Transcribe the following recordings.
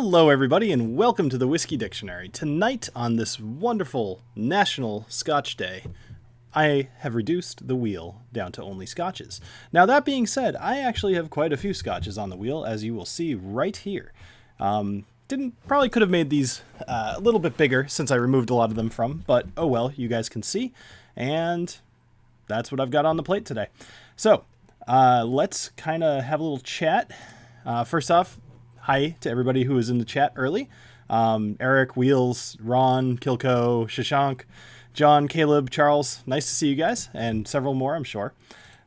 Hello everybody and welcome to the Whiskey Dictionary. Tonight on this wonderful National Scotch Day, I have reduced the wheel down to only scotches. Now that being said, I actually have quite a few scotches on the wheel, as you will see right here. Probably could have made these a little bit bigger since I removed a lot of them from, but oh well, you guys can see. And that's what I've got on the plate today. So let's kind of have a little chat. First off, hi to everybody who was in the chat early. Eric, Wheels, Ron, Kilco, Shashank, John, Caleb, Charles. Nice to see you guys, and several more, I'm sure.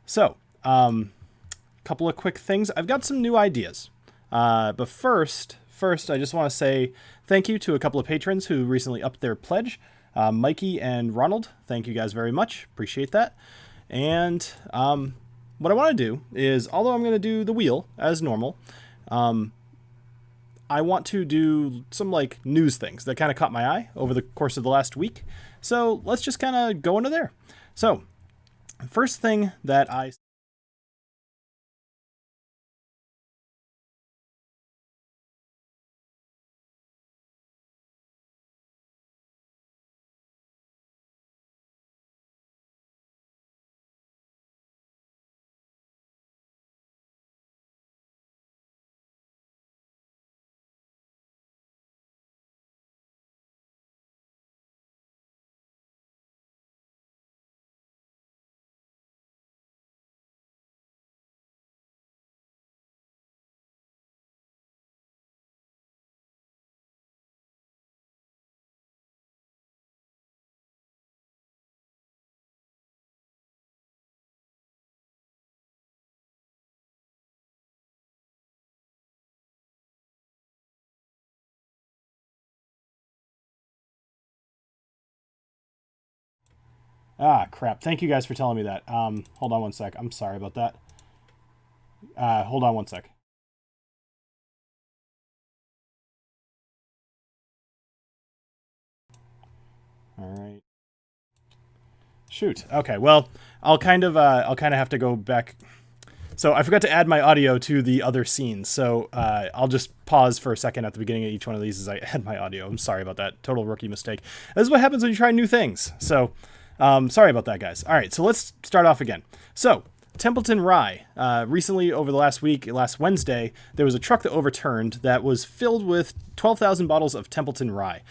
So, couple of quick things. I've got some new ideas. But first, I just want to say thank you to a couple of patrons who recently upped their pledge. Mikey and Ronald, thank you guys very much. Appreciate that. And what I want to do is, although I'm going to do the wheel as normal, I want to do some like news things that kind of caught my eye over the course of the last week. So let's just kind of go into there. So first thing that crap. Thank you guys for telling me that. Hold on one sec. I'm sorry about that. Hold on one sec. All right. Shoot. Okay. Well, I'll kind of have to go back. So I forgot to add my audio to the other scenes. So I'll just pause for a second at the beginning of each one of these as I add my audio. I'm sorry about that. Total rookie mistake. This is what happens when you try new things. So sorry about that, guys. All right. So let's start off again. So Templeton Rye. Recently, over the last week, last Wednesday, there was a truck that overturned that was filled with 12,000 bottles of Templeton Rye.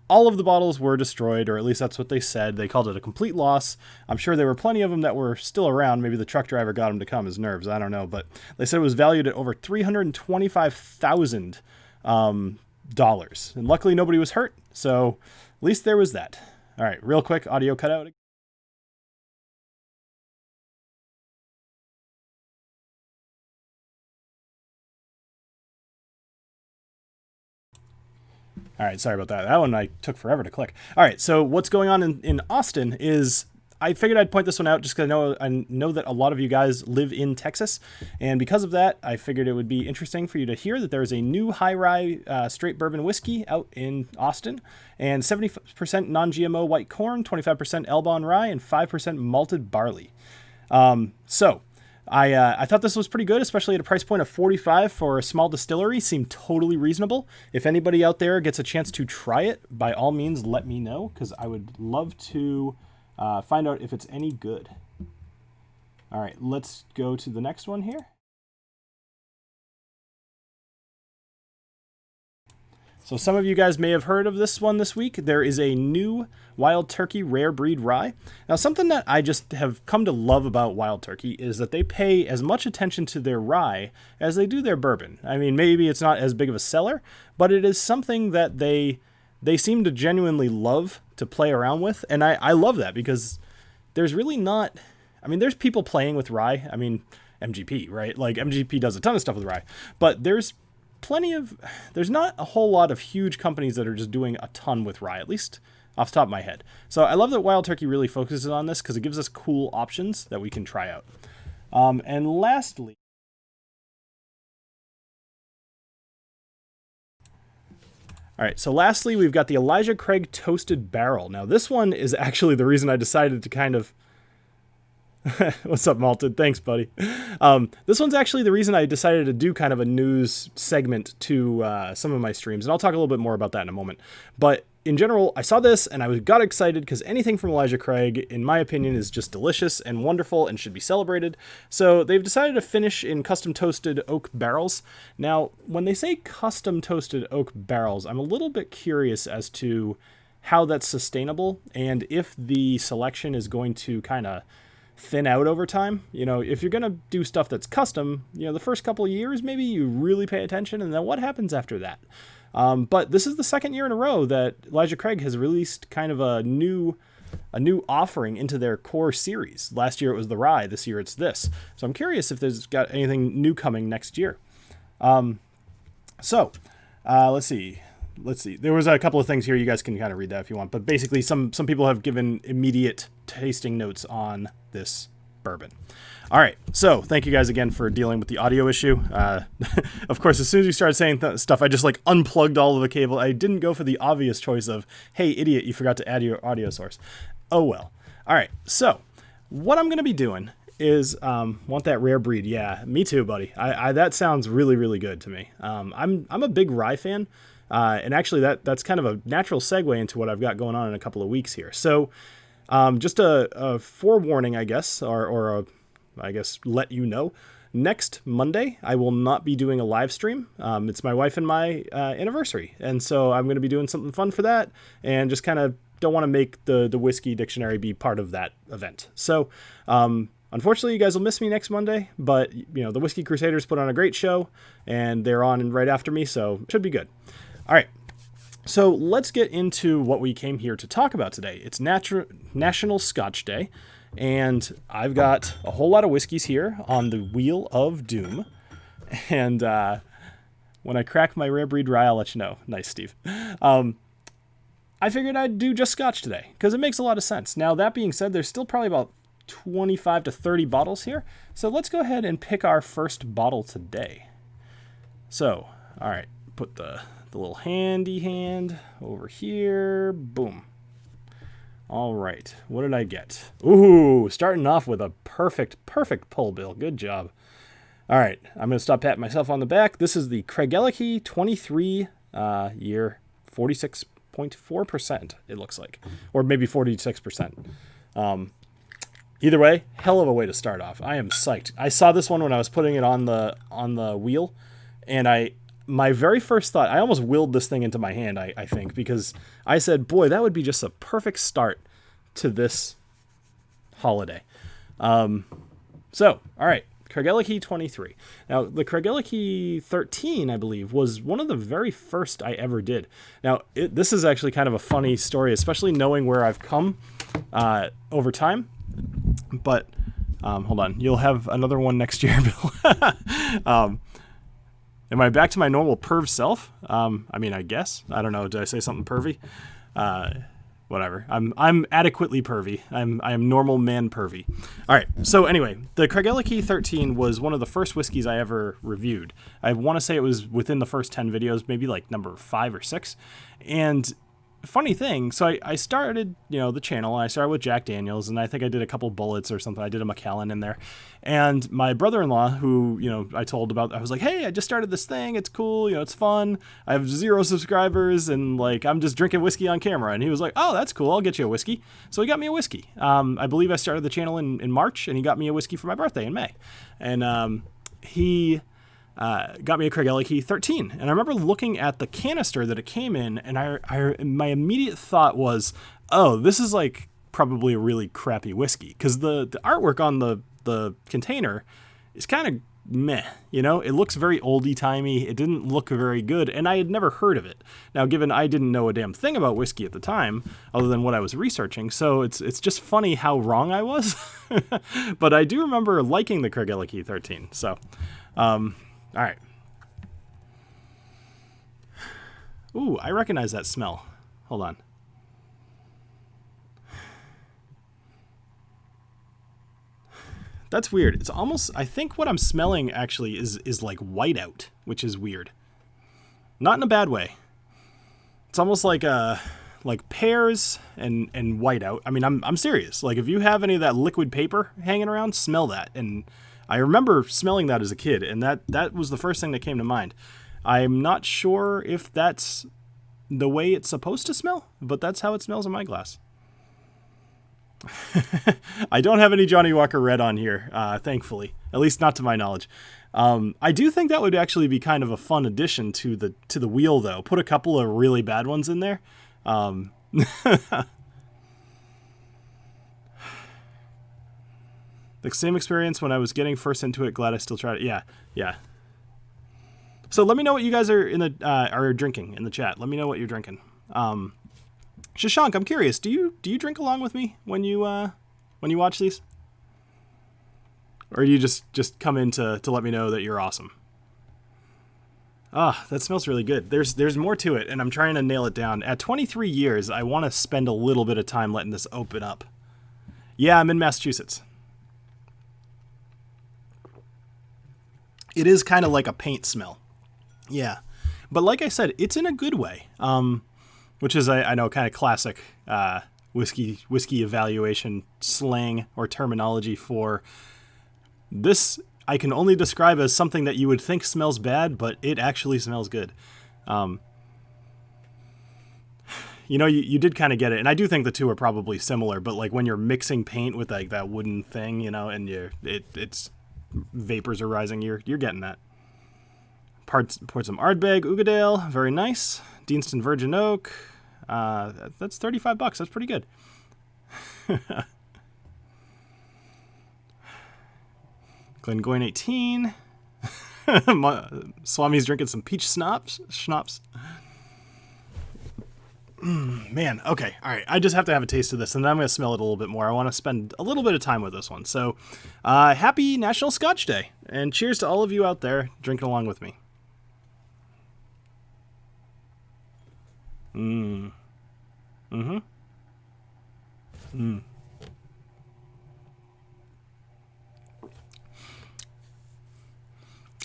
All of the bottles were destroyed, or at least that's what they said. They called it a complete loss. I'm sure there were plenty of them that were still around. Maybe the truck driver got them to calm his nerves. I don't know. But they said it was valued at over $325,000. And luckily nobody was hurt. So at least there was that. All right, real quick, audio cutout. All right, sorry about that. That one I took forever to click. All right, so what's going on in Austin is I figured I'd point this one out just because I know that a lot of you guys live in Texas, and because of that, I figured it would be interesting for you to hear that there is a new high rye straight bourbon whiskey out in Austin, and 70% non-GMO white corn, 25% Elbon rye, and 5% malted barley. I thought this was pretty good, especially at a price point of $45 for a small distillery. Seemed totally reasonable. If anybody out there gets a chance to try it, by all means, let me know, because I would love to find out if it's any good. All right, let's go to the next one here. So some of you guys may have heard of this one this week. There is a new Wild Turkey Rare Breed Rye. Now, something that I just have come to love about Wild Turkey is that they pay as much attention to their rye as they do their bourbon. I mean, maybe it's not as big of a seller, but it is something that they seem to genuinely love to play around with. And I love that because there's really not... I mean, there's people playing with rye. I mean, MGP, right? Like, MGP does a ton of stuff with rye. But there's not a whole lot of huge companies that are just doing a ton with rye, at least off the top of my head. So I love that Wild Turkey really focuses on this because it gives us cool options that we can try out. And lastly, all right, so lastly, we've got the Elijah Craig Toasted Barrel. Now, this one is actually the reason I decided to kind of What's up, Malted? Thanks, buddy. This one's actually the reason I decided to do kind of a news segment to some of my streams, and I'll talk a little bit more about that in a moment. But in general, I saw this and I got excited because anything from Elijah Craig, in my opinion, is just delicious and wonderful and should be celebrated. So they've decided to finish in custom toasted oak barrels. Now, when they say custom toasted oak barrels, I'm a little bit curious as to how that's sustainable and if the selection is going to kind of thin out over time. You know, if you're going to do stuff that's custom, you know, the first couple of years, maybe you really pay attention, and then what happens after that? But this is the second year in a row that Elijah Craig has released kind of a new offering into their core series. Last year it was the rye. This year it's this. So I'm curious if there's got anything new coming next year. Let's see. There was a couple of things here. You guys can kind of read that if you want. But basically, some people have given immediate tasting notes on this bourbon. All right, so thank you guys again for dealing with the audio issue. Of course, as soon as you started saying stuff, I just like unplugged all of the cable. I didn't go for the obvious choice of, hey, idiot, you forgot to add your audio source. Oh, well. All right, so what I'm going to be doing is, want that rare breed? Yeah, me too, buddy. That sounds really, really good to me. I'm a big rye fan, and actually that's kind of a natural segue into what I've got going on in a couple of weeks here. So just a forewarning, I guess, I guess let you know, next Monday, I will not be doing a live stream. It's my wife and my anniversary. And so I'm going to be doing something fun for that and just kind of don't want to make the Whiskey Dictionary be part of that event. So unfortunately, you guys will miss me next Monday, but you know, the Whiskey Crusaders put on a great show and they're on right after me, so it should be good. All right. So let's get into what we came here to talk about today. It's National Scotch Day. And I've got a whole lot of whiskeys here on the Wheel of Doom. And when I crack my rare breed rye, I'll let you know. Nice, Steve. I figured I'd do just Scotch today because it makes a lot of sense. Now, that being said, there's still probably about 25 to 30 bottles here. So let's go ahead and pick our first bottle today. So, all right, put the little handy hand over here. Boom. All right, what did I get? Ooh, starting off with a perfect pull, Bill. Good job. All right, I'm going to stop patting myself on the back. This is the Craigellachie 23 year, 46.4%, it looks like. Or maybe 46%. Either way, hell of a way to start off. I am psyched. I saw this one when I was putting it on the wheel, and my very first thought, I almost willed this thing into my hand, I think, because I said, boy, that would be just a perfect start to this holiday. All right, Craigellachie 23. Now, the Craigellachie 13, I believe, was one of the very first I ever did. Now, this is actually kind of a funny story, especially knowing where I've come over time. But, hold on, you'll have another one next year, Bill. Am I back to my normal perv self? I mean, I guess. I don't know. Did I say something pervy? Whatever. I'm adequately pervy. I am normal man pervy. All right. So anyway, the Craigellachie 13 was one of the first whiskeys I ever reviewed. I want to say it was within the first 10 videos, maybe like number 5 or 6. And funny thing, so I started, the channel, and I started with Jack Daniels, and I think I did a couple bullets or something. I did a Macallan in there. And my brother-in-law, who, I told about, I was like, hey, I just started this thing. It's cool. It's fun. I have 0 subscribers, and, I'm just drinking whiskey on camera. And he was like, oh, that's cool. I'll get you a whiskey. So he got me a whiskey. I believe I started the channel in March, and he got me a whiskey for my birthday in May. And he got me a Craigellachie 13. And I remember looking at the canister that it came in, and my immediate thought was, oh, this is probably a really crappy whiskey, because the artwork on the container is kind of meh, it looks very oldie-timey. It didn't look very good, and I had never heard of it. Now, given I didn't know a damn thing about whiskey at the time, other than what I was researching, so it's just funny how wrong I was. But I do remember liking the Craigellachie 13, so all right. Ooh, I recognize that smell. Hold on. That's weird. It's almost, I think what I'm smelling actually is like whiteout, which is weird. Not in a bad way. It's almost like like pears and whiteout. I mean, I'm serious. Like if you have any of that liquid paper hanging around, smell that. And I remember smelling that as a kid, and that was the first thing that came to mind. I'm not sure if that's the way it's supposed to smell, but that's how it smells in my glass. I don't have any Johnny Walker Red on here, thankfully, at least not to my knowledge. I do think that would actually be kind of a fun addition to the wheel, though. Put a couple of really bad ones in there. The same experience when I was getting first into it. Glad I still tried it. Yeah. So let me know what you guys are drinking in the chat. Let me know what you're drinking. Shashank, I'm curious. Do you drink along with me when you watch these, or do you just come in to let me know that you're awesome? Ah, that smells really good. There's more to it, and I'm trying to nail it down. At 23 years, I want to spend a little bit of time letting this open up. Yeah, I'm in Massachusetts. It is kind of like a paint smell. Yeah. But like I said, it's in a good way. Which is, I know, kind of classic whiskey evaluation slang or terminology for this. I can only describe as something that you would think smells bad, but it actually smells good. You did kind of get it, and I do think the two are probably similar, but like when you're mixing paint with like that wooden thing, and it's vapors are rising, you're getting that. Poured some Ardbeg, Ugadale, very nice. Deanston Virgin Oak, that's $35. That's pretty good. Glengoyne 18. Swami's drinking some peach schnapps. Man, okay, all right. I just have to have a taste of this, and then I'm going to smell it a little bit more. I want to spend a little bit of time with this one. So, happy National Scotch Day, and cheers to all of you out there drinking along with me.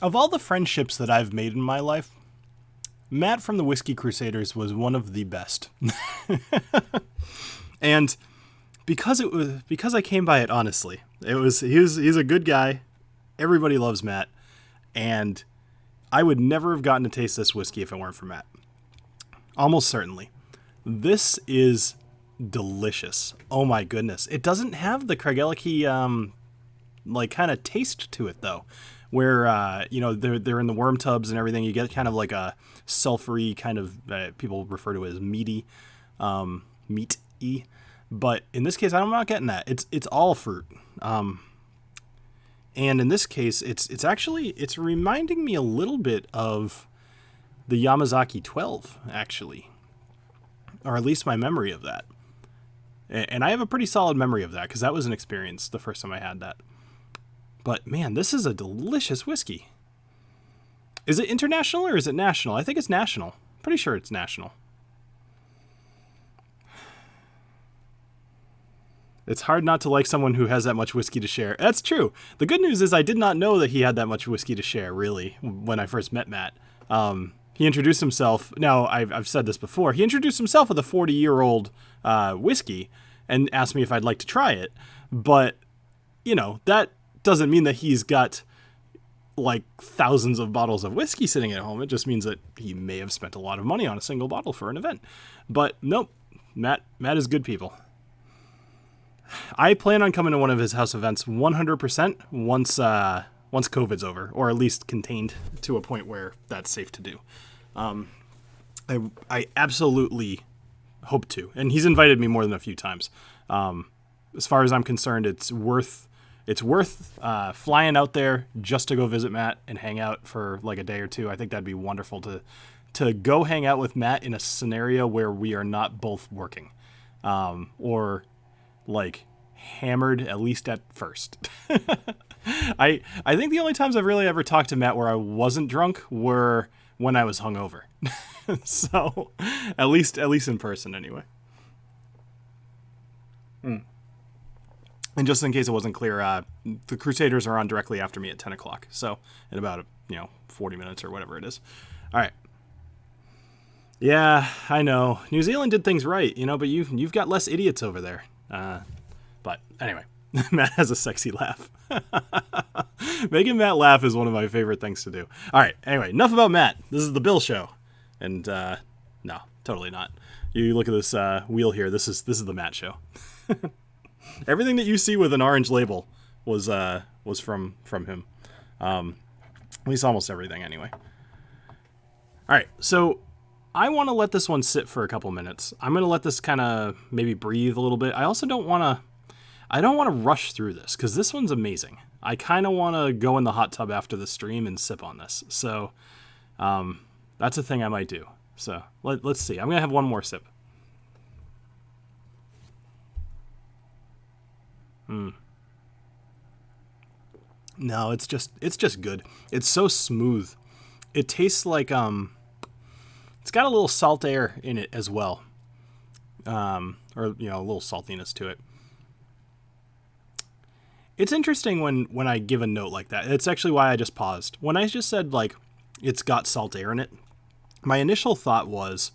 Of all the friendships that I've made in my life, Matt from the Whiskey Crusaders was one of the best. And because I came by it honestly. He's a good guy. Everybody loves Matt, and I would never have gotten to taste this whiskey if it weren't for Matt. Almost certainly. This is delicious. Oh my goodness. It doesn't have the Craigellachie like kind of taste to it though, where they're in the worm tubs and everything. You get kind of like a sulfury kind of people refer to it as meaty, meat-y. But in this case, I'm not getting that. It's all fruit. And in this case, it's reminding me a little bit of the Yamazaki 12, actually, or at least my memory of that. And I have a pretty solid memory of that because that was an experience the first time I had that. But man, this is a delicious whiskey. Is it international or is it national? I think it's national. Pretty sure it's national. It's hard not to like someone who has that much whiskey to share. That's true. The good news is I did not know that he had that much whiskey to share, really, when I first met Matt. He introduced himself. Now, I've said this before. He introduced himself with a 40-year-old whiskey and asked me if I'd like to try it. But, that doesn't mean that he's got, like, thousands of bottles of whiskey sitting at home. It just means that he may have spent a lot of money on a single bottle for an event. But, nope. Matt is good people. I plan on coming to one of his house events 100% once COVID's over, or at least contained to a point where that's safe to do. I absolutely hope to, and he's invited me more than a few times. As far as I'm concerned, it's worth flying out there just to go visit Matt and hang out for like a day or two. I think that'd be wonderful to go hang out with Matt in a scenario where we are not both working, or like hammered, at least at first. I think the only times I've really ever talked to Matt where I wasn't drunk were when I was hungover. So at least in person anyway. And just in case it wasn't clear, the Crusaders are on directly after me at 10 o'clock. So in about 40 minutes or whatever it is. All right. Yeah, I know. New Zealand did things right, you know, but you've got less idiots over there. But anyway, Matt has a sexy laugh. Making Matt laugh is one of my favorite things to do. All right, anyway, enough about Matt. This is the Bill Show. And no, totally not. You look at this wheel here. This is the Matt Show. Everything that you see with an orange label was from him. At least almost everything, anyway. All right, so I want to let this one sit for a couple minutes. I'm going to let this kind of maybe breathe a little bit. I also don't want to rush through this because this one's amazing. I kind of want to go in the hot tub after the stream and sip on this. So that's a thing I might do. So let's see. I'm going to have one more sip. No, it's just good. It's so smooth. It tastes like it's got a little salt air in it as well. Or a little saltiness to it. It's interesting when I give a note like that. It's actually why I just paused. When I just said like it's got salt air in it, my initial thought was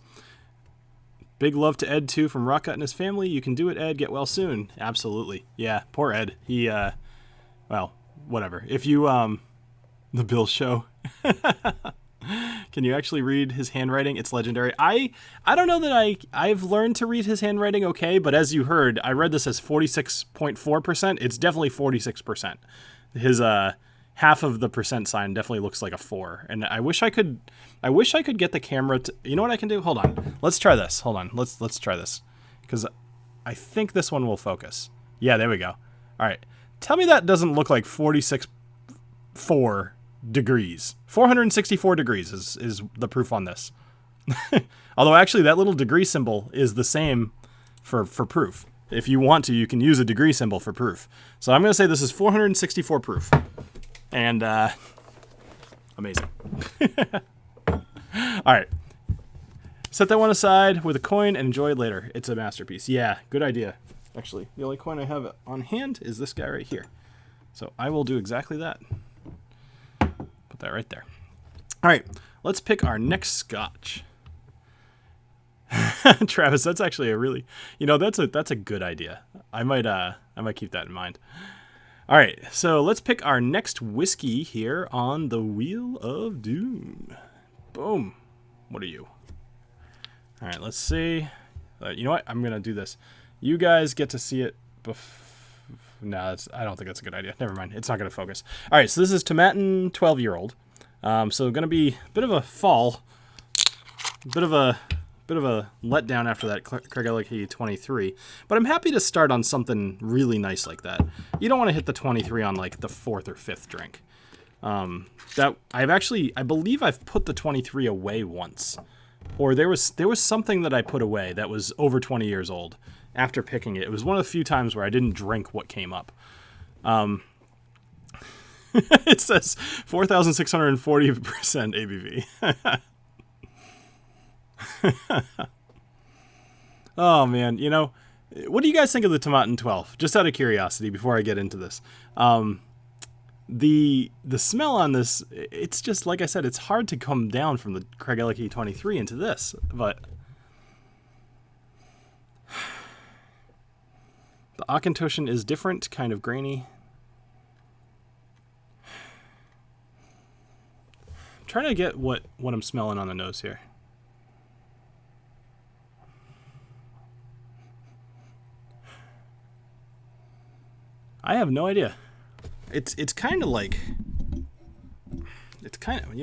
big love to Ed too from Rockcut and his family. You can do it, Ed. Get well soon. Absolutely. Yeah, poor Ed. He well, whatever. If you the Bill Show. Can you actually read his handwriting? It's legendary. I don't know that I've learned to read his handwriting okay, but as you heard, I read this as 46.4%. It's definitely 46%. His half of the percent sign definitely looks like a 4. And I wish I could get the camera to, you know what I can do? Hold on. Let's try this. Hold on. Let's try this. Cuz I think this one will focus. Yeah, there we go. All right. Tell me that doesn't look like 46.4 degrees. 464 degrees is the proof on this. Although actually that little degree symbol is the same for proof. If you want to, you can use a degree symbol for proof. So I'm going to say this is 464 proof. And amazing. All right. Set that one aside with a coin and enjoy it later. It's a masterpiece. Yeah, good idea. Actually, the only coin I have on hand is this guy right here. So I will do exactly that. Put that right there. All right, let's pick our next Scotch. Travis, that's actually a really, that's a good idea. I might keep that in mind. All right, so let's pick our next whiskey here on the Wheel of Doom. Boom. What are you? All right, let's see. You know what? I'm gonna do this. You guys get to see it. No, I don't think that's a good idea. Never mind. It's not going to focus. All right, so this is Tomatin 12-year-old. So going to be a bit of a fall, bit of a letdown after that Craigellachie 23. But I'm happy to start on something really nice like that. You don't want to hit the 23 on like the 4th or 5th drink. I believe I've put the 23 away once, or there was something that I put away that was over 20 years old. After picking it, it was one of the few times where I didn't drink what came up. It says 4,640% ABV. Oh man, what do you guys think of the Tomatin 12? Just out of curiosity, before I get into this, the smell on this, it's just like I said, it's hard to come down from the Craigellachie 23 into this, but. The Auchentoshan is different, kind of grainy. I'm trying to get what I'm smelling on the nose here. I have no idea. It's kind of like, you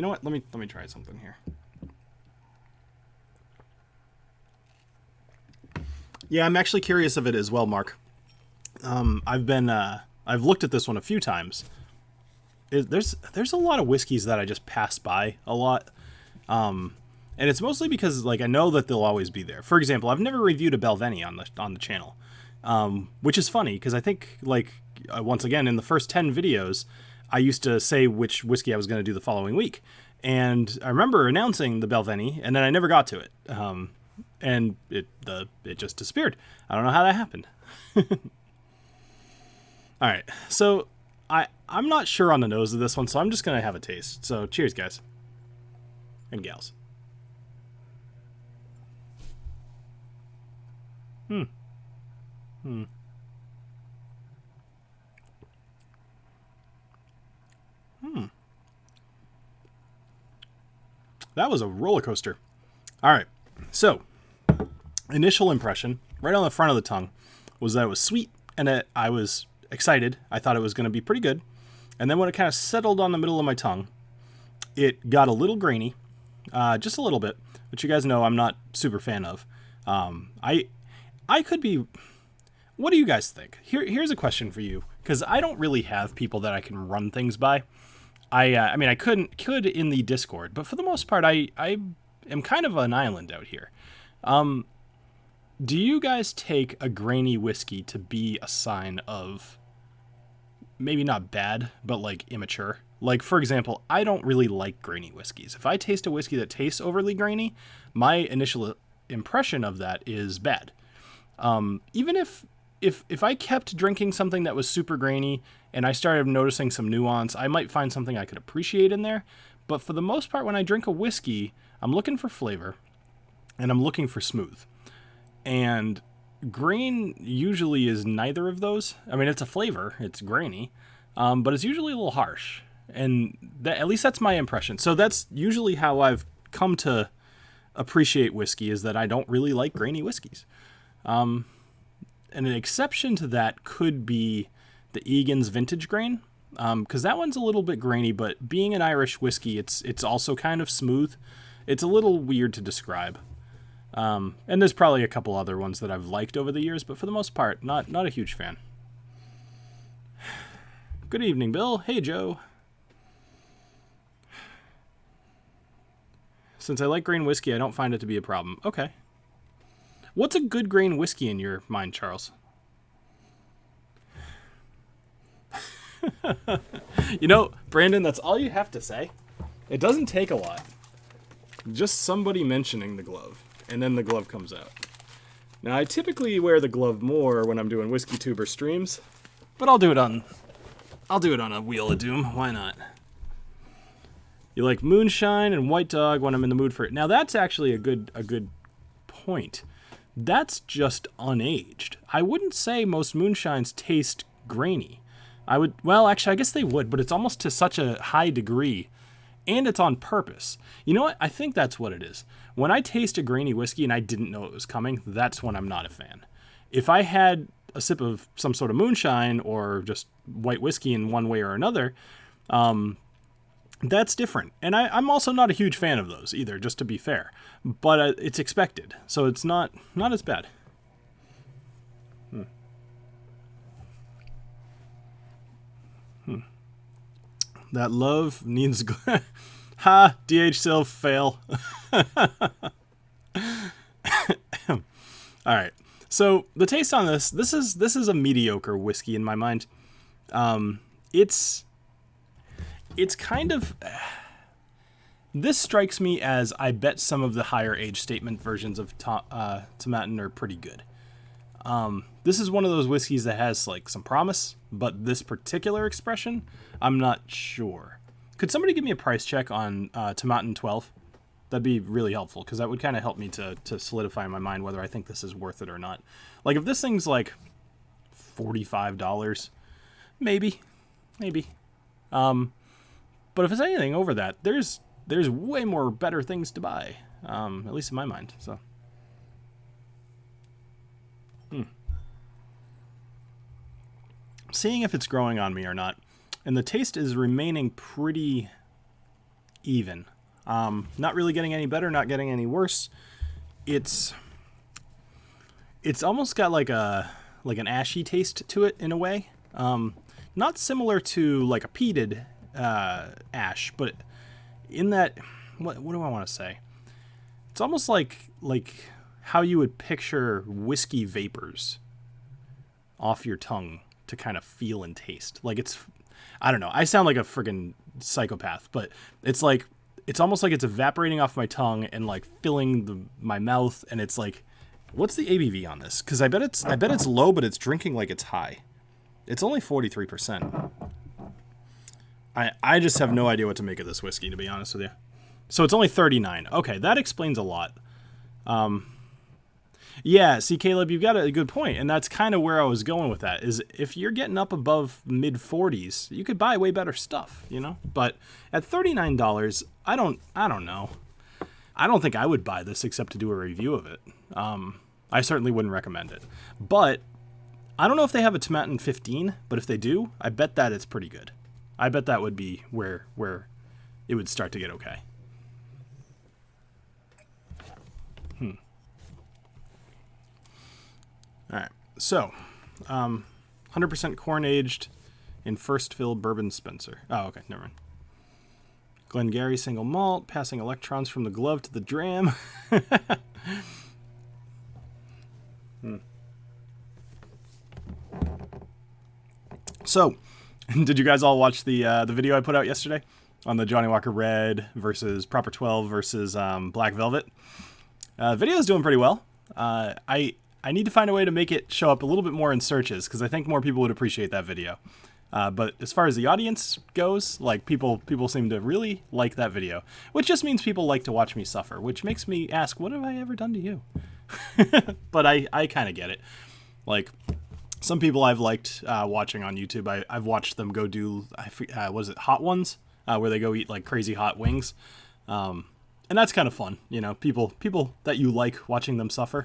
know what? Let me try something here. Yeah, I'm actually curious of it as well, Mark. I've looked at this one a few times. There's a lot of whiskeys that I just pass by a lot. And it's mostly because like I know that they'll always be there. For example, I've never reviewed a Balvenie on the channel. Which is funny because I think once again in the first 10 videos I used to say which whiskey I was going to do the following week. And I remember announcing the Balvenie and then I never got to it. And it just disappeared. I don't know how that happened. All right, so I'm not sure on the nose of this one, so I'm just gonna have a taste. So cheers, guys and gals. That was a roller coaster. All right. So, initial impression, right on the front of the tongue, was that it was sweet and that I was excited. I thought it was going to be pretty good. And then when it kind of settled on the middle of my tongue, it got a little grainy, just a little bit, which you guys know I'm not super fan of. I could be... What do you guys think? Here's a question for you, because I don't really have people that I can run things by. I mean, I could in the Discord, but for the most part, I am kind of an island out here. Do you guys take a grainy whiskey to be a sign of maybe not bad, but like immature? Like, for example, I don't really like grainy whiskeys. If I taste a whiskey that tastes overly grainy, my initial impression of that is bad. Even if I kept drinking something that was super grainy and I started noticing some nuance, I might find something I could appreciate in there. But for the most part, when I drink a whiskey, I'm looking for flavor and I'm looking for smooth. And grain usually is neither of those. I mean, it's a flavor, it's grainy, but it's usually a little harsh. And at least that's my impression. So that's usually how I've come to appreciate whiskey, is that I don't really like grainy whiskeys. And an exception to that could be the Egan's Vintage Grain, because that one's a little bit grainy, but being an Irish whiskey, it's also kind of smooth. It's a little weird to describe. And there's probably a couple other ones that I've liked over the years, but for the most part, not a huge fan. Good evening, Bill. Hey, Joe. Since I like grain whiskey, I don't find it to be a problem. Okay. What's a good grain whiskey in your mind, Charles? You know, Brandon, that's all you have to say. It doesn't take a lot. Just somebody mentioning the glove, and then the glove comes out. Now, I typically wear the glove more when I'm doing Whiskey Tuber streams, but I'll do it on a Wheel of Doom. Why not? You like moonshine and white dog when I'm in the mood for it. Now, that's actually a good point. That's just unaged. I wouldn't say most moonshines taste grainy. Actually, I guess they would, but it's almost to such a high degree, and it's on purpose. You know what? I think that's what it is. When I taste a grainy whiskey and I didn't know it was coming, that's when I'm not a fan. If I had a sip of some sort of moonshine or just white whiskey in one way or another, that's different. And I'm also not a huge fan of those either, just to be fair. But it's expected, so it's not as bad. That love needs... Ha! DH Silv, fail. Alright, so the taste on this is a mediocre whiskey in my mind. It's kind of... This strikes me as, I bet some of the higher age statement versions of Tomatin are pretty good. This is one of those whiskeys that has like some promise, but this particular expression, I'm not sure. Could somebody give me a price check on Tomatin 12? That'd be really helpful, because that would kind of help me to solidify in my mind whether I think this is worth it or not. Like, if this thing's like $45, maybe. But if it's anything over that, there's way more better things to buy, at least in my mind. So, seeing if it's growing on me or not, and the taste is remaining pretty even. Not really getting any better, not getting any worse. It's almost got like an ashy taste to it in a way. Not similar to like a peated ash, but in that, what do I want to say? It's almost like how you would picture whiskey vapors off your tongue to kind of feel and taste. Like, it's, I don't know, I sound like a friggin' psychopath, but it's like, it's almost like it's evaporating off my tongue and like filling my mouth, and it's like, what's the ABV on this? Because I bet it's low, but it's drinking like it's high. It's only 43%. I just have no idea what to make of this whiskey, to be honest with you. So it's only 39. Okay, that explains a lot. Yeah, see, Caleb, you've got a good point, and that's kind of where I was going with that, is if you're getting up above mid-40s, you could buy way better stuff, you know? But at $39, I don't know. I don't think I would buy this except to do a review of it. I certainly wouldn't recommend it. But I don't know if they have a Tomatin 15, but if they do, I bet that it's pretty good. I bet that would be where it would start to get okay. All right, so 100% corn aged in first fill bourbon Spencer. Oh, okay, never mind. Glengarry single malt, passing electrons from the glove to the dram. So, did you guys all watch the video I put out yesterday on the Johnny Walker Red versus Proper 12 versus Black Velvet? Video is doing pretty well. I need to find a way to make it show up a little bit more in searches because I think more people would appreciate that video. But as far as the audience goes, like people seem to really like that video, which just means people like to watch me suffer, which makes me ask, what have I ever done to you? But I kind of get it. Like some people I've liked watching on YouTube, I've watched them go do, was it Hot Ones? Where they go eat like crazy hot wings. And that's kind of fun, you know, people that you like watching them suffer.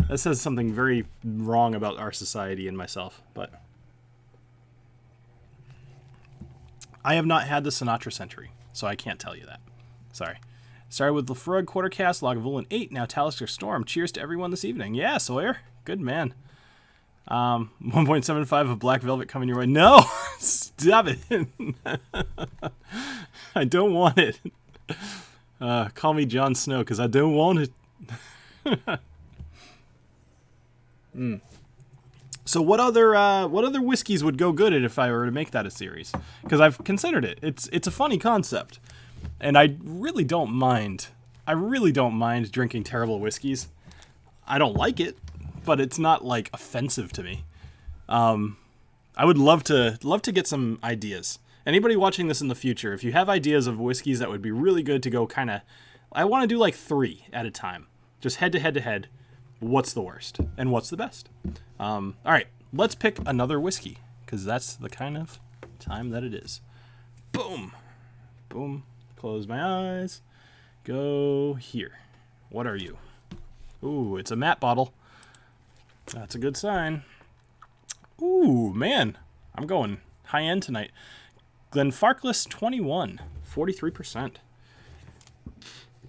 That says something very wrong about our society and myself, but I have not had the Sinatra Century, so I can't tell you that. Sorry. Started with Laphroaig Quarter Cask, Lagavulin 8, now Talisker Storm. Cheers to everyone this evening. Yeah, Sawyer, good man. 1.75 of Black Velvet coming your way. No, stop it. I don't want it. Call me Jon Snow because I don't want it. So what other whiskeys would go good if I were to make that a series? Because I've considered it. It's a funny concept, and I really don't mind. Drinking terrible whiskeys. I don't like it, but it's not like offensive to me. I would love to get some ideas. Anybody watching this in the future, if you have ideas of whiskeys that would be really good to go kind of, I want to do like 3 at a time. Just head to head. What's the worst and what's the best? All right, let's pick another whiskey because that's the kind of time that it is. Boom. Boom. Close my eyes. Go here. What are you? Ooh, it's a matte bottle. That's a good sign. Ooh, man. I'm going high end tonight. Glenfarchlas 21, 43%.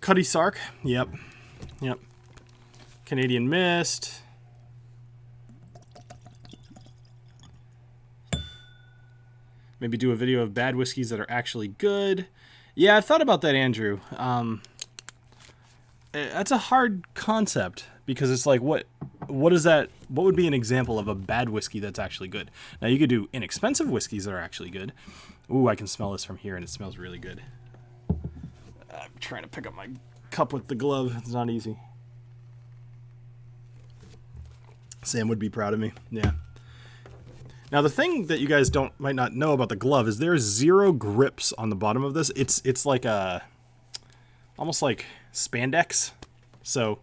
Cuddy Sark, yep. Canadian Mist. Maybe do a video of bad whiskeys that are actually good. Yeah, I thought about that, Andrew. That's a hard concept because it's like, what is that? What would be an example of a bad whiskey that's actually good? Now, you could do inexpensive whiskeys that are actually good. Ooh, I can smell this from here, and it smells really good. I'm trying to pick up my cup with the glove. It's not easy. Sam would be proud of me. Yeah. Now, the thing that you guys might not know about the glove is there's 0 grips on the bottom of this. It's like almost like spandex. So,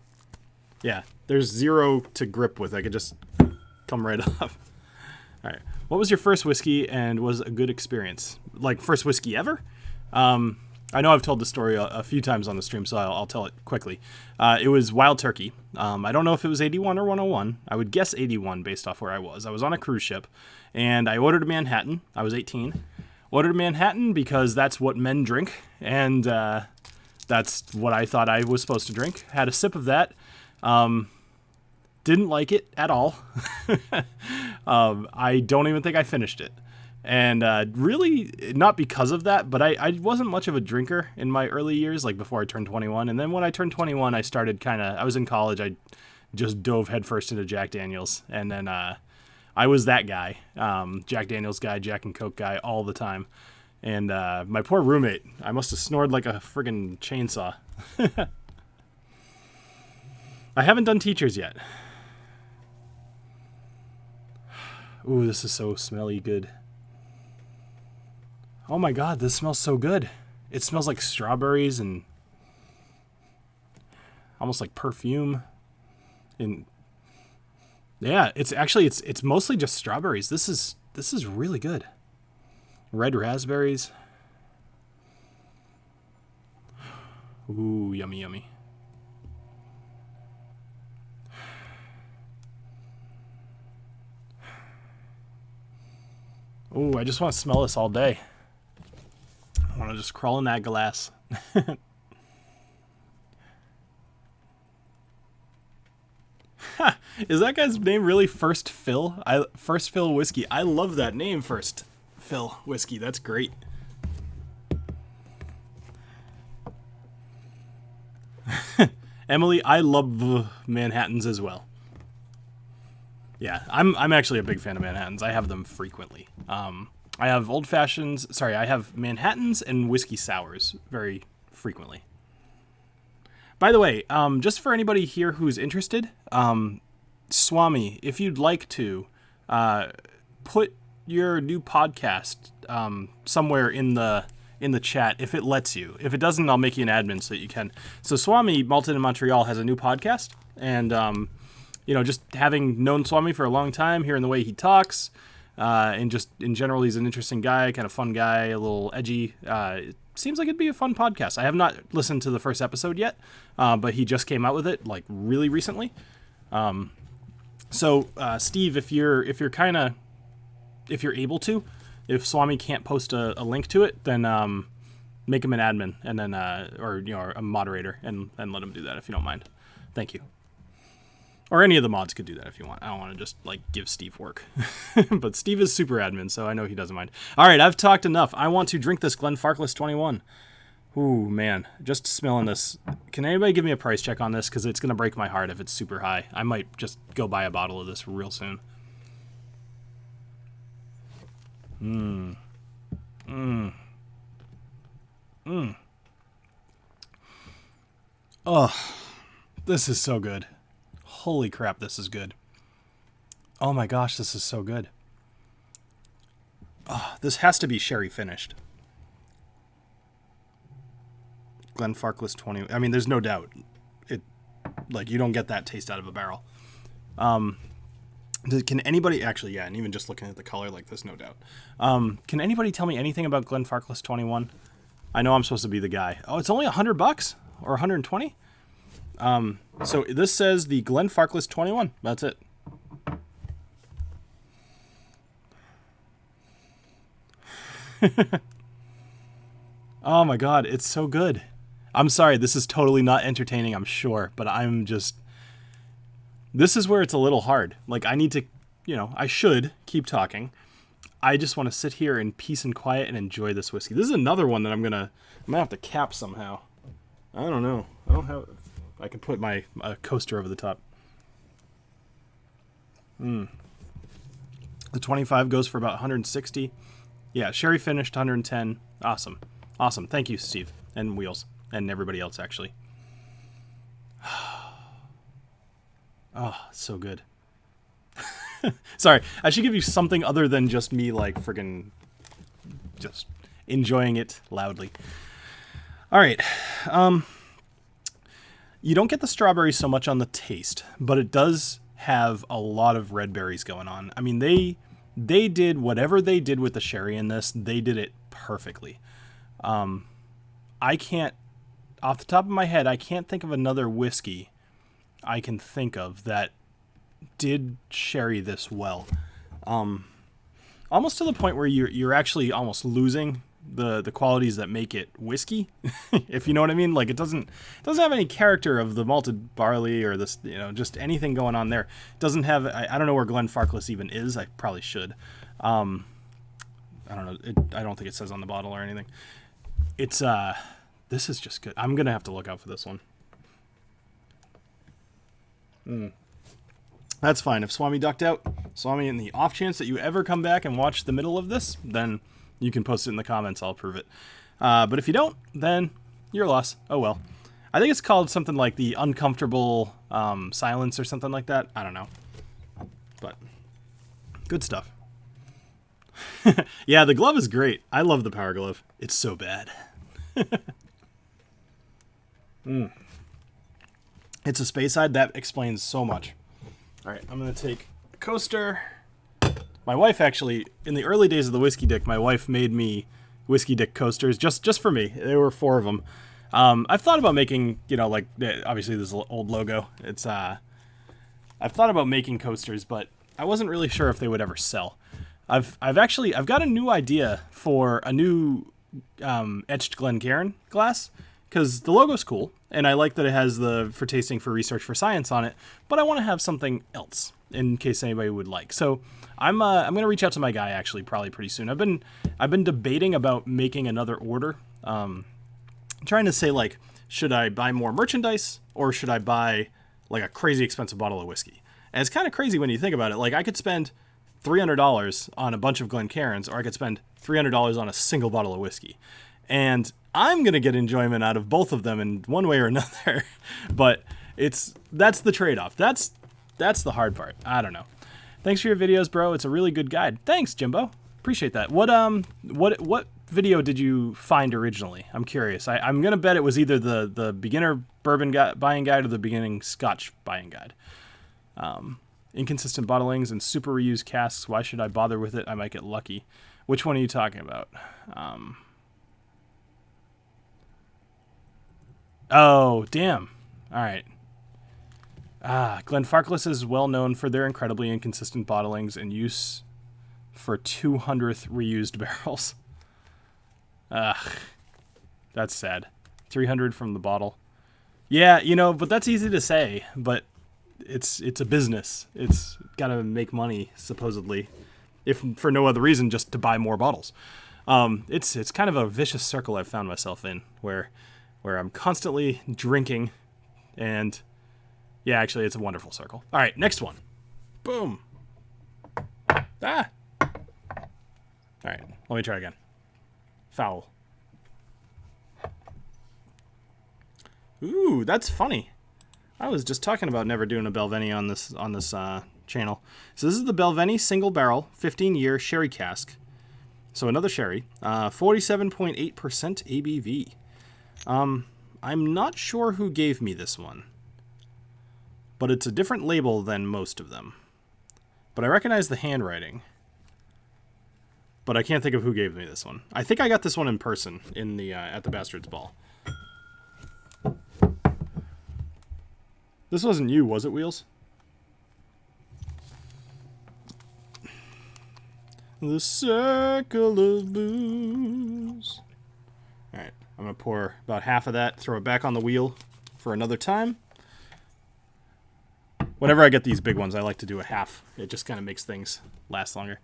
yeah, there's 0 to grip with. I could just come right off. All right. What was your first whiskey and was a good experience? Like first whiskey ever? I know I've told the story a few times on the stream, so I'll tell it quickly. It was Wild Turkey. I don't know if it was 81 or 101. I would guess 81 based off where I was. I was on a cruise ship, and I ordered a Manhattan. I was 18. Ordered a Manhattan because that's what men drink, and that's what I thought I was supposed to drink. Had a sip of that. Didn't like it at all. I don't even think I finished it. And really, not because of that, but I wasn't much of a drinker in my early years, like before I turned 21. And then when I turned 21, I started I was in college, I just dove headfirst into Jack Daniels. And then I was that guy, Jack Daniels guy, Jack and Coke guy all the time. And my poor roommate, I must have snored like a friggin' chainsaw. I haven't done teachers yet. Ooh, this is so smelly good. Oh my god, this smells so good. It smells like strawberries and almost like perfume. And Yeah, it's mostly just strawberries. This is really good. Red raspberries. Ooh, yummy, yummy. Ooh, I just want to smell this all day. I want to just crawl in that glass. Is that guy's name really First Phil? First Phil Whiskey. I love that name, First Phil Whiskey. That's great. Emily, I love Manhattans as well. Yeah, I'm actually a big fan of Manhattans. I have them frequently. I have old fashions. Sorry, I have Manhattans and whiskey sours very frequently. By the way, just for anybody here who's interested, Swami, if you'd like to, put your new podcast somewhere in the chat if it lets you. If it doesn't, I'll make you an admin so that you can. So Swami, Malted in Montreal, has a new podcast, and just having known Swami for a long time, hearing the way he talks, and just in general, he's an interesting guy, kind of fun guy, a little edgy. It seems like it'd be a fun podcast. I have not listened to the first episode yet, but he just came out with it like really recently. So Steve, if you're able to, if Swami can't post a link to it, then make him an admin and then or a moderator and let him do that if you don't mind. Thank you. Or any of the mods could do that if you want. I don't want to just give Steve work. But Steve is super admin, so I know he doesn't mind. All right, I've talked enough. I want to drink this Glenfarchlas 21. Ooh, man. Just smelling this. Can anybody give me a price check on this? Because it's going to break my heart if it's super high. I might just go buy a bottle of this real soon. Oh, this is so good. Holy crap, this is good. Oh my gosh, this is so good. Oh, this has to be sherry finished. Glenfarchlas 20. I mean, there's no doubt. You don't get that taste out of a barrel. Can anybody actually, yeah, and even just looking at the color, there's no doubt. Can anybody tell me anything about Glenfarchlas 21? I know I'm supposed to be the guy. Oh, it's only $100 or 120? So this says the Glenfarchlas 21. That's it. Oh my god, it's so good. I'm sorry, this is totally not entertaining, I'm sure, but this is where it's a little hard. I need to, I should keep talking. I just want to sit here in peace and quiet and enjoy this whiskey. This is another one that I'm gonna have to cap somehow. I don't know. I can put my coaster over the top. The 25 goes for about 160. Yeah, sherry finished 110. Awesome. Thank you, Steve and Wheels and everybody else actually. Oh, so good. Sorry, I should give you something other than just me friggin' just enjoying it loudly. All right. You don't get the strawberries so much on the taste, but it does have a lot of red berries going on. I mean, they did whatever they did with the sherry in this, they did it perfectly. I can't, off the top of my head, I can't think of another whiskey I can think of that did sherry this well. Almost to the point where you're actually almost losing the qualities that make it whiskey, if you know what I mean. It doesn't have any character of the malted barley or this, just anything going on there. It doesn't have, I don't know where Glenfarchlas even is. I probably should. I don't know. I don't think it says on the bottle or anything. It's, this is just good. I'm going to have to look out for this one. That's fine. If Swami ducked out, Swami, in the off chance that you ever come back and watch the middle of this, then you can post it in the comments. I'll prove it. But if you don't, then your loss. Oh well. I think it's called something like the uncomfortable silence or something like that. I don't know. But good stuff. Yeah, the glove is great. I love the Power Glove. It's so bad. It's a Speyside. That explains so much. All right, I'm going to take coaster. My wife actually, in the early days of the Whiskey Dick, my wife made me Whiskey Dick coasters just for me. There were 4 of them. I've thought about making, you know, like, obviously this old logo. It's, I've thought about making coasters, but I wasn't really sure if they would ever sell. I've got a new idea for a new etched Glencairn glass, because the logo's cool, and I like that it has the for tasting, for research, for science on it, but I want to have something else in case anybody would like. So I'm going to reach out to my guy actually probably pretty soon. I've been debating about making another order. I'm trying to say, like, should I buy more merchandise or should I buy like a crazy expensive bottle of whiskey? And it's kind of crazy when you think about it. Like, I could spend $300 on a bunch of Glencairns, or I could spend $300 on a single bottle of whiskey. And I'm going to get enjoyment out of both of them in one way or another. But that's the trade-off. That's the hard part. I don't know. Thanks for your videos, bro. It's a really good guide. Thanks, Jimbo. Appreciate that. What video did you find originally? I'm curious. I'm going to bet it was either the beginner bourbon buying guide or the beginning Scotch buying guide. Inconsistent bottlings and super reused casks. Why should I bother with it? I might get lucky. Which one are you talking about? Oh, damn. All right. Glenfarchlas is well known for their incredibly inconsistent bottlings and use for 200th reused barrels. That's sad. 300 from the bottle. Yeah, you know, but that's easy to say, but it's a business. It's got to make money, supposedly, if for no other reason, just to buy more bottles. It's kind of a vicious circle I've found myself in, where I'm constantly drinking, and yeah, actually, it's a wonderful circle. All right, next one. Boom. Ah. All right, let me try again. Foul. Ooh, that's funny. I was just talking about never doing a Balvenie on this channel. So this is the Balvenie single barrel 15-year sherry cask. So another sherry, 47.8% ABV. I'm not sure who gave me this one, but it's a different label than most of them. But I recognize the handwriting. But I can't think of who gave me this one. I think I got this one in person in the at the Bastards Ball. This wasn't you, was it, Wheels? The circle of booze. All right, I'm gonna pour about half of that, throw it back on the wheel for another time. Whenever I get these big ones, I like to do a half. It just kind of makes things last longer.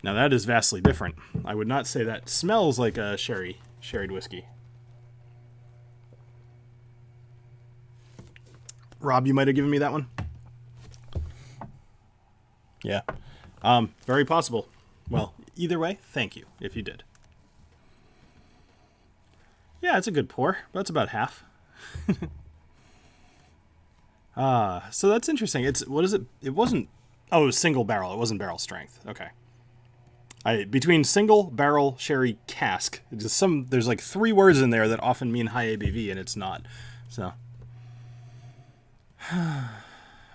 Now that is vastly different. I would not say that smells like a sherried whiskey. Rob, you might have given me that one. Yeah. Very possible. Well, either way, thank you if you did. Yeah, it's a good pour. That's about half. So that's interesting. What is it? It wasn't, oh, it was single barrel. It wasn't barrel strength. Okay. Between single barrel sherry cask, there's like 3 words in there that often mean high ABV, and it's not. So. All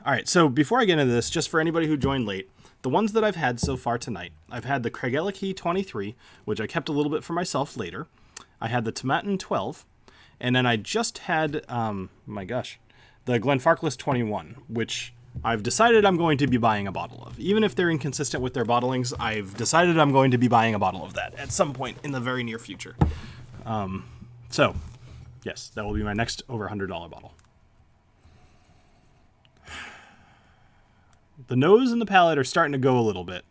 right. So before I get into this, just for anybody who joined late, the ones that I've had so far tonight, I've had the Craigellachie 23, which I kept a little bit for myself later. I had the Tomatin 12, and then I just had, my gosh, the Glenfarchlas 21, which I've decided I'm going to be buying a bottle of. Even if they're inconsistent with their bottlings, I've decided I'm going to be buying a bottle of that at some point in the very near future. So, yes, that will be my next over $100 bottle. The nose and the palate are starting to go a little bit.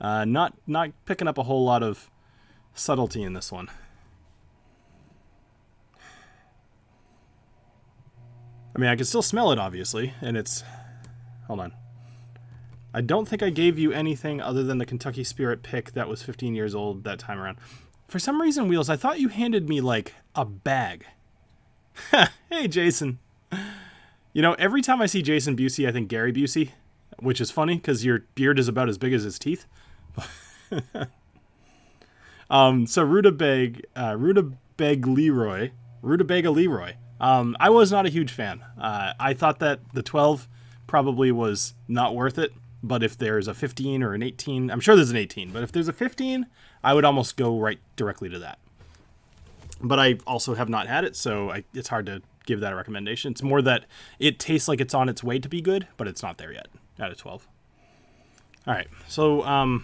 Not picking up a whole lot of subtlety in this one. I mean, I can still smell it, obviously, and it's... Hold on. I don't think I gave you anything other than the Kentucky Spirit pick that was 15 years old that time around. For some reason, Wheels, I thought you handed me, like, a bag. Hey, Jason. You know, every time I see Jason Busey, I think Gary Busey, which is funny, because your beard is about as big as his teeth. So Rudabeg Leroy Rutabaga Leroy. I was not a huge fan. I thought that the 12 probably was not worth it, but if there's a 15 or an 18, I'm sure there's an 18, but if there's a 15, I would almost go right directly to that. But I also have not had it, so it's hard to give that a recommendation. It's more that it tastes like it's on its way to be good, but it's not there yet out of 12. All right, so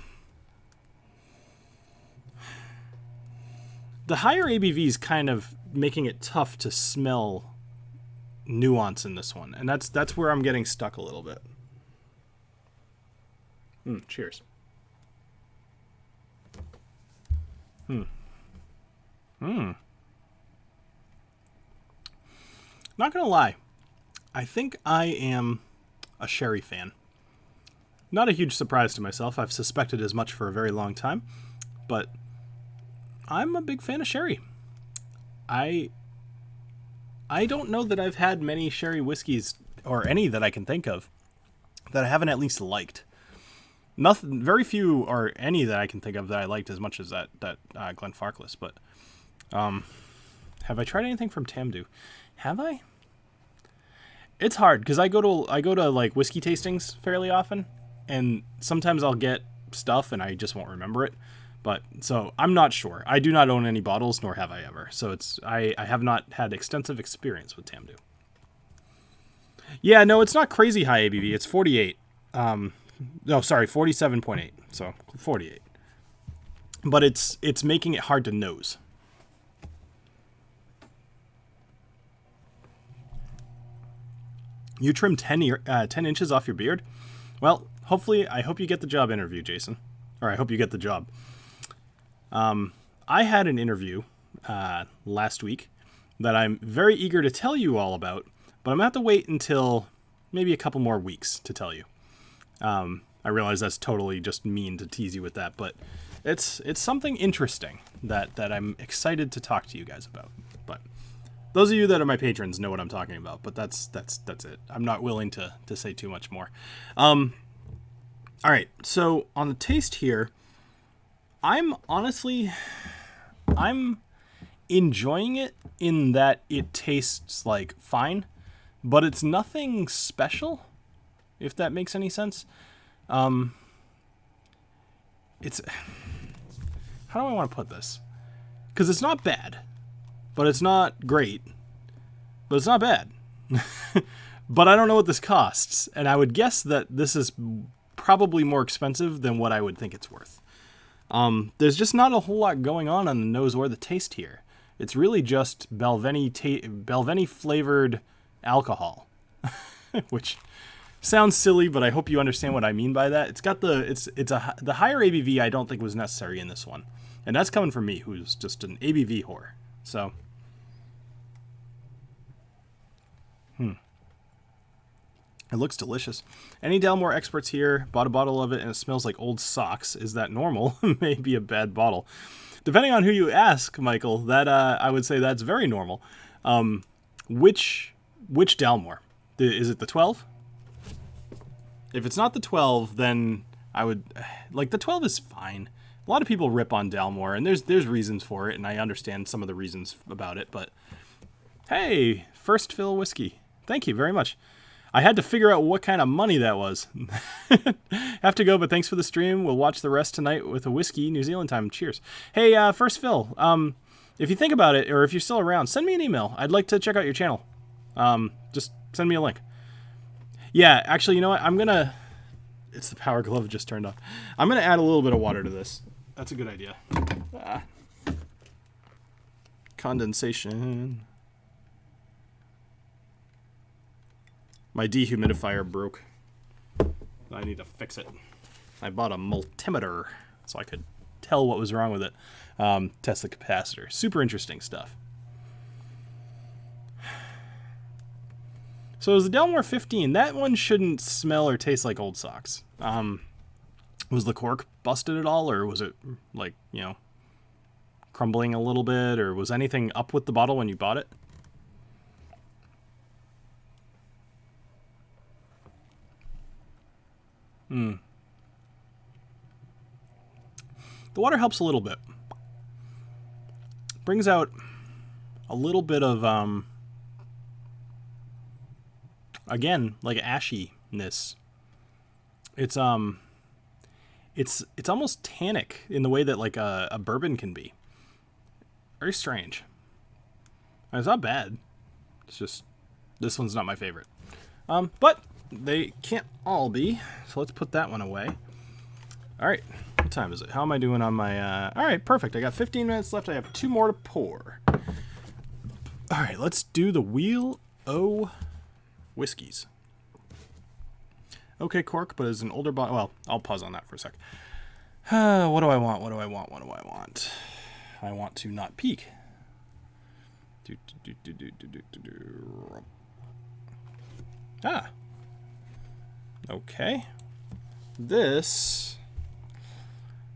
the higher ABV is kind of making it tough to smell nuance in this one, and that's where I'm getting stuck a little bit. Cheers. Not gonna lie, I think I am a sherry fan. Not a huge surprise to myself. I've suspected as much for a very long time, but I'm a big fan of sherry. I don't know that I've had many sherry whiskeys, or any that I can think of, that I haven't at least liked. Nothing, very few, or any that I can think of that I liked as much as that Glenfarchlas. But have I tried anything from Tamdhu? Have I? It's hard because I go to like whiskey tastings fairly often, and sometimes I'll get stuff and I just won't remember it. But so I'm not sure. I do not own any bottles, nor have I ever. So I have not had extensive experience with Tamdhu. Yeah, no, it's not crazy high ABV. It's 48. No, sorry, 47.8. So 48. But it's making it hard to nose. You trim 10 inches off your beard? Well, I hope you get the job interview, Jason. Or I hope you get the job. I had an interview last week that I'm very eager to tell you all about, but I'm going to have to wait until maybe a couple more weeks to tell you. I realize that's totally just mean to tease you with that, but it's something interesting that I'm excited to talk to you guys about. But those of you that are my patrons know what I'm talking about, but that's it. I'm not willing to say too much more. All right, so on the taste here, I'm enjoying it in that it tastes like fine, but it's nothing special, if that makes any sense. It's, how do I want to put this? Because it's not bad, but it's not great, but it's not bad. But I don't know what this costs, and I would guess that this is probably more expensive than what I would think it's worth. There's just not a whole lot going on the nose or the taste here. It's really just Balvenie flavored alcohol, which sounds silly, but I hope you understand what I mean by that. It's got the higher ABV I don't think was necessary in this one, and that's coming from me, who's just an ABV whore. So, it looks delicious. Any Dalmore experts here bought a bottle of it and it smells like old socks. Is that normal? Maybe a bad bottle. Depending on who you ask, Michael, that I would say that's very normal. Which Dalmore? Is it the 12? If it's not the 12, then I would... Like, the 12 is fine. A lot of people rip on Dalmore, and there's reasons for it, and I understand some of the reasons about it, but... Hey, first fill whiskey. Thank you very much. I had to figure out what kind of money that was. Have to go, but thanks for the stream. We'll watch the rest tonight with a whiskey, New Zealand time. Cheers. Hey, First Phil, if you think about it, or if you're still around, send me an email. I'd like to check out your channel. Just send me a link. Yeah, actually, you know what? It's the power glove just turned off. I'm going to add a little bit of water to this. That's a good idea. Condensation. My dehumidifier broke. I need to fix it. I bought a multimeter so I could tell what was wrong with it. Test the capacitor. Super interesting stuff. So it was the Dalmore 15. That one shouldn't smell or taste like old socks. Was the cork busted at all, or was it like, crumbling a little bit, or was anything up with the bottle when you bought it? The water helps a little bit. Brings out a little bit of, again, like ashiness. It's almost tannic in the way that like a bourbon can be. Very strange. And it's not bad. It's just, this one's not my favorite. But they can't all be, so let's put that one away. All right, what time is it? How am I doing on my, all right, perfect. I got 15 minutes left. I have 2 more to pour. All right, let's do the Wheel O whiskeys. Okay, cork, but as an older bottle, well, I'll pause on that for a sec. What do I want? What do I want? What do I want? I want to not peek. Ah. Okay. This,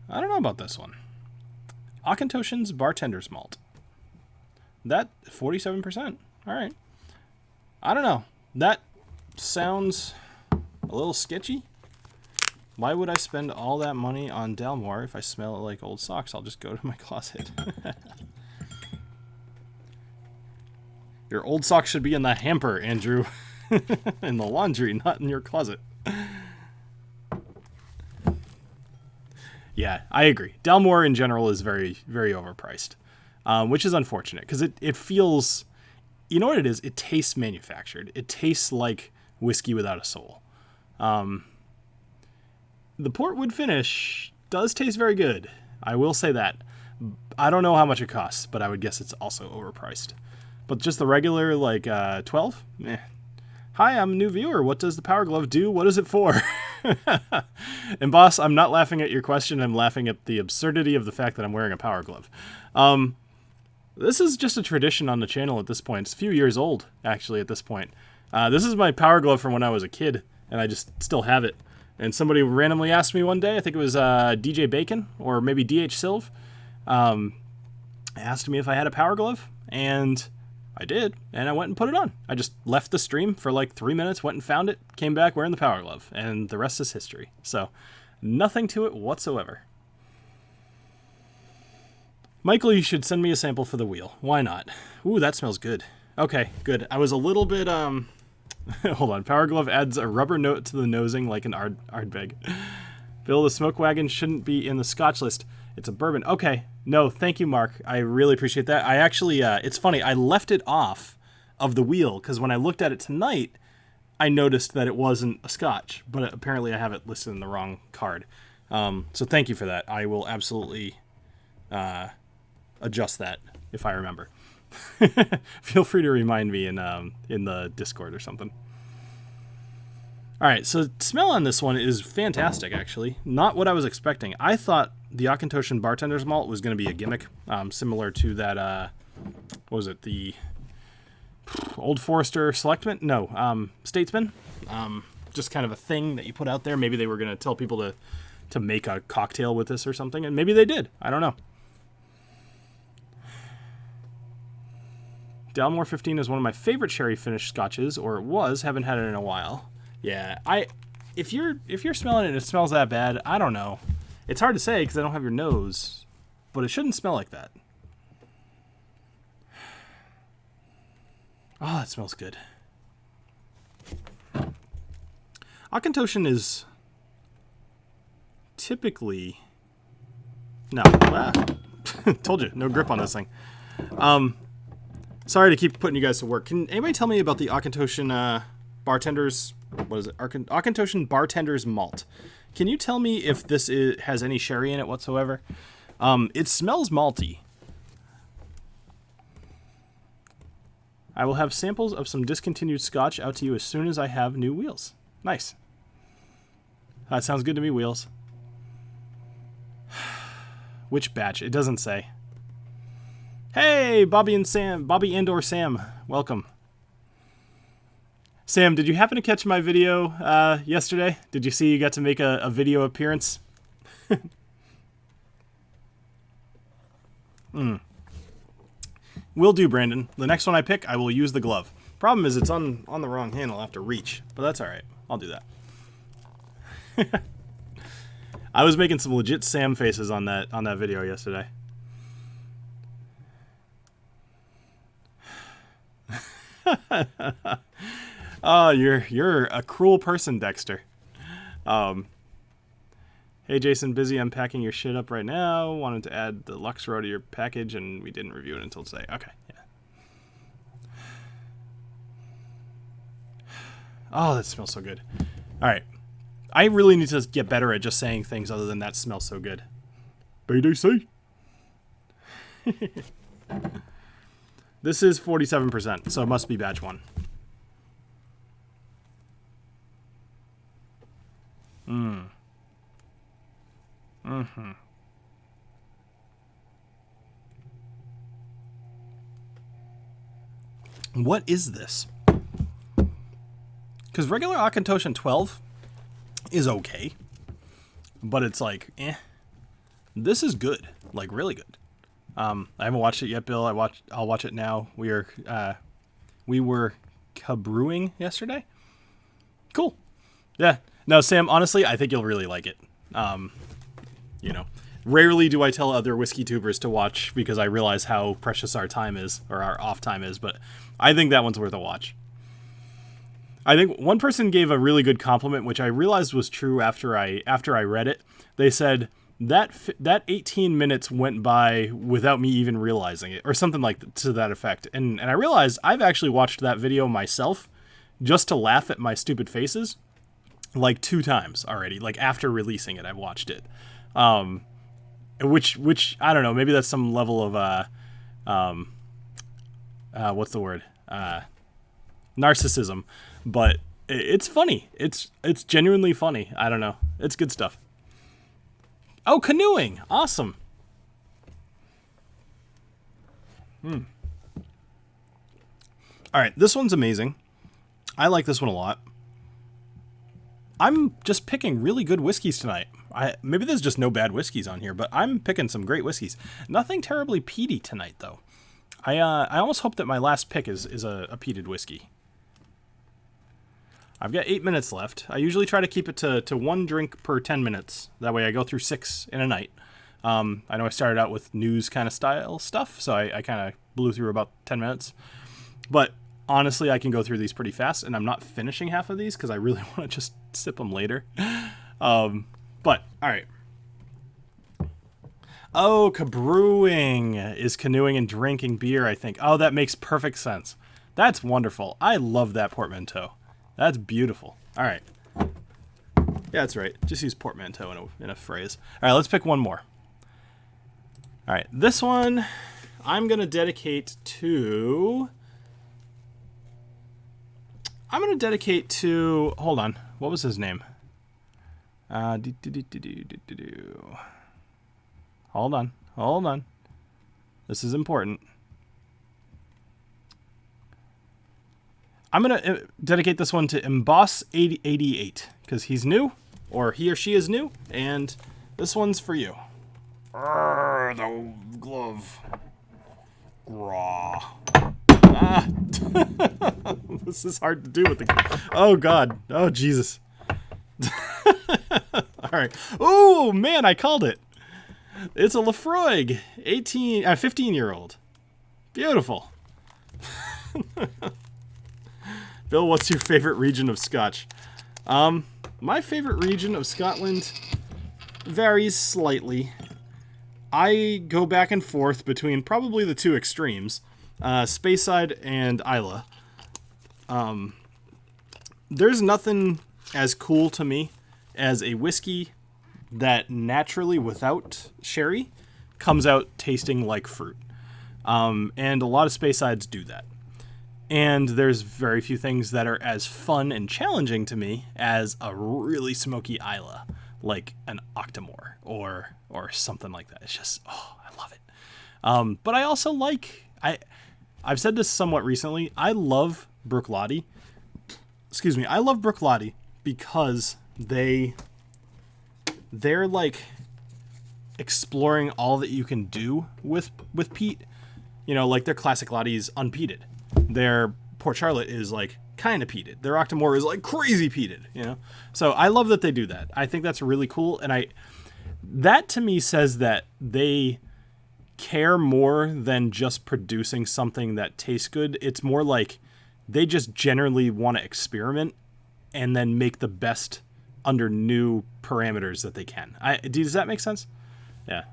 I don't know about this one. Auchentoshan's Bartender's Malt. That 47%. All right. I don't know. That sounds a little sketchy. Why would I spend all that money on Dalmore if I smell it like old socks? I'll just go to my closet. Your old socks should be in the hamper, Andrew. In the laundry, not in your closet. Yeah, I agree. Dalmore in general is very, very overpriced, which is unfortunate because it feels, you know what it is? It tastes manufactured. It tastes like whiskey without a soul. The portwood finish does taste very good. I will say that. I don't know how much it costs, but I would guess it's also overpriced. But just the regular, like, 12? Eh. Hi, I'm a new viewer. What does the Power Glove do? What is it for? And boss, I'm not laughing at your question. I'm laughing at the absurdity of the fact that I'm wearing a Power Glove. This is just a tradition on the channel at this point. It's a few years old, actually, at this point. This is my Power Glove from when I was a kid, and I just still have it. And somebody randomly asked me one day, I think it was DJ Bacon, or maybe DH Silv, asked me if I had a Power Glove, and I did, and I went and put it on. I just left the stream for like 3 minutes, went and found it, came back wearing the Power Glove, and the rest is history. So, nothing to it whatsoever. Michael, you should send me a sample for the wheel. Why not? Ooh, that smells good. Okay, good. I was a little bit, hold on. Power Glove adds a rubber note to the nosing like an Ardbeg. Bill, the smoke wagon shouldn't be in the Scotch list. It's a bourbon. Okay. No, thank you, Mark. I really appreciate that. I actually, it's funny. I left it off of the wheel because when I looked at it tonight, I noticed that it wasn't a Scotch, but apparently I have it listed in the wrong card. So thank you for that. I will absolutely adjust that if I remember. Feel free to remind me in the Discord or something. All right, so smell on this one is fantastic, actually. Not what I was expecting. I thought the Auchentoshan Bartender's Malt was going to be a gimmick, similar to that, what was it, the Old Forester Selectman? No, Statesman. Just kind of a thing that you put out there. Maybe they were going to tell people to make a cocktail with this or something, and maybe they did. I don't know. Dalmore 15 is one of my favorite sherry finished scotches, or it was. Haven't had it in a while. Yeah, if you're smelling it and it smells that bad, I don't know. It's hard to say because I don't have your nose, but it shouldn't smell like that. Oh, that smells good. Auchentoshan is typically... No. Told you, no grip on this thing. Sorry to keep putting you guys to work. Can anybody tell me about the Auchentoshan Bartender's... What is it? Auchentoshan Bartender's Malt. Can you tell me if this has any sherry in it whatsoever? It smells malty. I will have samples of some discontinued Scotch out to you as soon as I have new wheels. Nice. That sounds good to me, Wheels. Which batch? It doesn't say. Hey, Bobby and or Sam. Welcome. Sam, did you happen to catch my video yesterday? Did you see you got to make a video appearance? Will do, Brandon. The next one I pick, I will use the glove. Problem is it's on the wrong hand. I'll have to reach, but that's all right. I'll do that. I was making some legit Sam faces on that video yesterday. Oh, you're a cruel person, Dexter. Hey, Jason, busy unpacking your shit up right now. Wanted to add the Laphroaig to your package, and we didn't review it until today. Okay, yeah. Oh, that smells so good. All right. I really need to get better at just saying things other than that smells so good. BDC. This is 47%, so it must be batch 1. What is this? Because regular Auchentoshan 12 is okay, but it's like, eh. This is good, like really good. I haven't watched it yet, Bill. I'll watch it now. We were cabrewing yesterday. Cool. Yeah. No, Sam. Honestly, I think you'll really like it. Rarely do I tell other whiskey tubers to watch because I realize how precious our time is, or our off time is. But I think that one's worth a watch. I think one person gave a really good compliment, which I realized was true after I read it. They said that 18 minutes went by without me even realizing it, or something to that effect. And I realized I've actually watched that video myself just to laugh at my stupid faces like 2 times already. Like after releasing it, I've watched it. Which I don't know, maybe that's some level of what's the word? Narcissism, but it's funny. It's genuinely funny. I don't know. It's good stuff. Oh, canoeing. Awesome. All right, this one's amazing. I like this one a lot. I'm just picking really good whiskeys tonight. Maybe there's just no bad whiskeys on here, but I'm picking some great whiskeys. Nothing terribly peaty tonight, though. I almost hope that my last pick is a peated whiskey. I've got 8 minutes left. I usually try to keep it to 1 drink per 10 minutes. That way I go through 6 in a night. I know I started out with news kind of style stuff, so I kind of blew through about 10 minutes. But honestly, I can go through these pretty fast, and I'm not finishing half of these because I really want to just sip them later. But, all right. Oh, cabrewing is canoeing and drinking beer, I think. Oh, that makes perfect sense. That's wonderful. I love that portmanteau. That's beautiful. All right. Yeah, that's right. Just use portmanteau in a phrase. All right, let's pick one more. All right, this one I'm going to dedicate to... Hold on. What was his name? Hold on. This is important. I'm going to dedicate this one to Emboss 88 because he's new, or he or she is new, and this one's for you. The glove. Raw. Ah. This is hard to do with the... Oh, God. Oh, Jesus. All right. Oh, man, I called it. It's a Laphroaig, 15-year-old. Beautiful. Bill, what's your favorite region of Scotch? My favorite region of Scotland varies slightly. I go back and forth between probably the 2 extremes, Speyside and Islay. There's nothing as cool to me as a whiskey that naturally, without sherry, comes out tasting like fruit. And a lot of Speysides do that. And there's very few things that are as fun and challenging to me as a really smoky Islay, like an Octomore or something like that. It's just, oh, I love it. But I also like, I've said this somewhat recently, I love Bruichladdich. Excuse me, I love Bruichladdich because they're like exploring all that you can do with peat. You know, like their classic Laddie is unpeated. Their Port Charlotte is like kind of peated. Their Octomore is like crazy peated, you know? So I love that they do that. I think that's really cool. And that to me says that they care more than just producing something that tastes good. It's more like They just generally want to experiment and then make the best under new parameters that they can. Does that make sense? Yeah.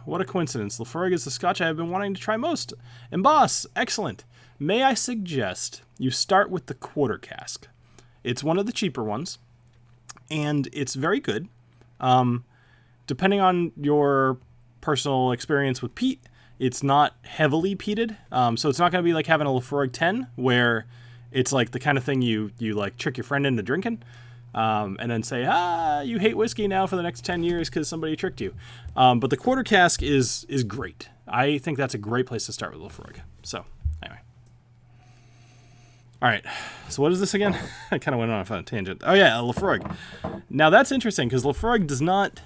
What a coincidence. Laphroaig is the Scotch I have been wanting to try most. And boss, excellent. May I suggest you start with the quarter cask. It's one of the cheaper ones, and it's very good. Depending on your personal experience with peat, it's not heavily peated. So it's not going to be like having a Laphroaig 10, where it's like the kind of thing you like trick your friend into drinking. And then say, you hate whiskey now for the next 10 years because somebody tricked you. But the quarter cask is great. I think that's a great place to start with Laphroaig. So, anyway. All right. So what is this again? I kind of went off on a tangent. Oh, yeah, Laphroaig. Now, that's interesting because Laphroaig does not...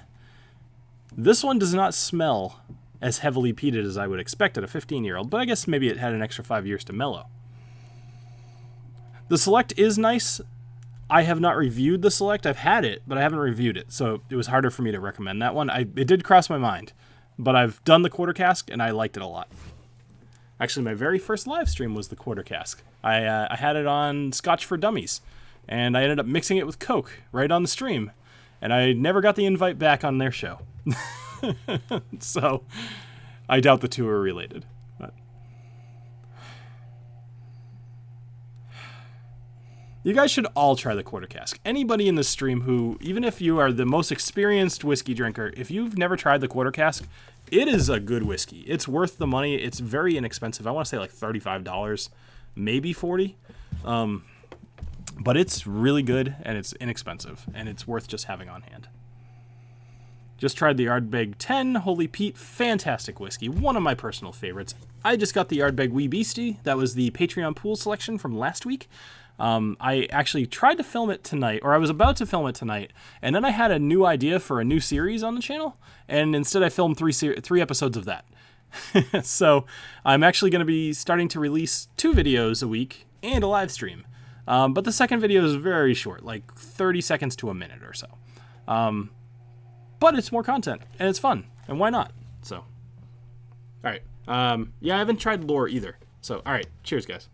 This one does not smell as heavily peated as I would expect at a 15-year-old, but I guess maybe it had an extra 5 years to mellow. The Select is nice. I have not reviewed the Select. I've had it, but I haven't reviewed it, so it was harder for me to recommend that one. It did cross my mind, but I've done the quarter cask, and I liked it a lot. Actually, my very first live stream was the quarter cask. I had it on Scotch for Dummies, and I ended up mixing it with Coke right on the stream, and I never got the invite back on their show. So, I doubt the two are related. But you guys should all try the quarter cask. Anybody in this stream who, even if you are the most experienced whiskey drinker, if you've never tried the quarter cask, it is a good whiskey. It's worth the money. It's very inexpensive. I want to say like $35, maybe $40. But it's really good, and it's inexpensive, and it's worth just having on hand. Just tried the Ardbeg 10, Holy Peat, fantastic whiskey, one of my personal favorites. I just got the Ardbeg Wee Beastie. That was the Patreon pool selection from last week. I actually tried to film it tonight, or I was about to film it tonight, and then I had a new idea for a new series on the channel, and instead I filmed three episodes of that. So I'm actually going to be starting to release 2 videos a week and a live stream. But the second video is very short, like 30 seconds to a minute or so. But it's more content, and it's fun, and why not? So, all right. Yeah, I haven't tried Lore either. So, all right. Cheers, guys.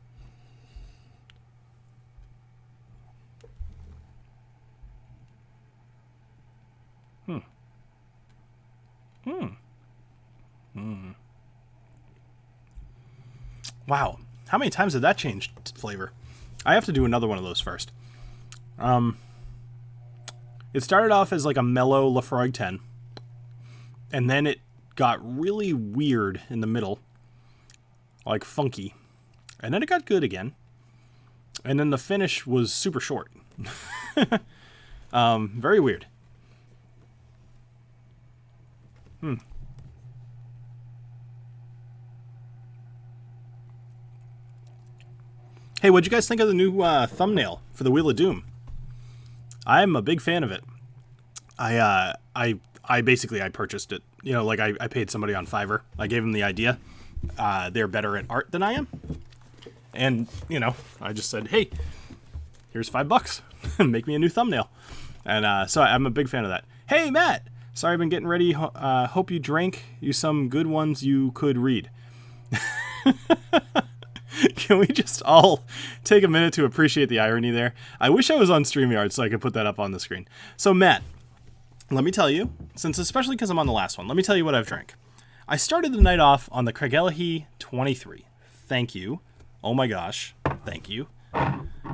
Wow. How many times did that change flavor? I have to do another one of those first. It started off as like a mellow Laphroaig 10. And then it got really weird in the middle. Like funky. And then it got good again. And then the finish was super short. Very weird. Hey, what'd you guys think of the new thumbnail for the Wheel of Doom? I'm a big fan of it. I basically purchased it. You know, like I paid somebody on Fiverr. I gave them the idea. They're better at art than I am. And, you know, I just said, hey, here's $5. Make me a new thumbnail. And so I'm a big fan of that. Hey, Matt. Sorry, I've been getting ready. Hope you drank you some good ones you could read. Can we just all take a minute to appreciate the irony there? I wish I was on StreamYard so I could put that up on the screen. So, Matt, let me tell you, especially because I'm on the last one, let me tell you what I've drank. I started the night off on the Craigellachie 23. Thank you. Oh my gosh. Thank you.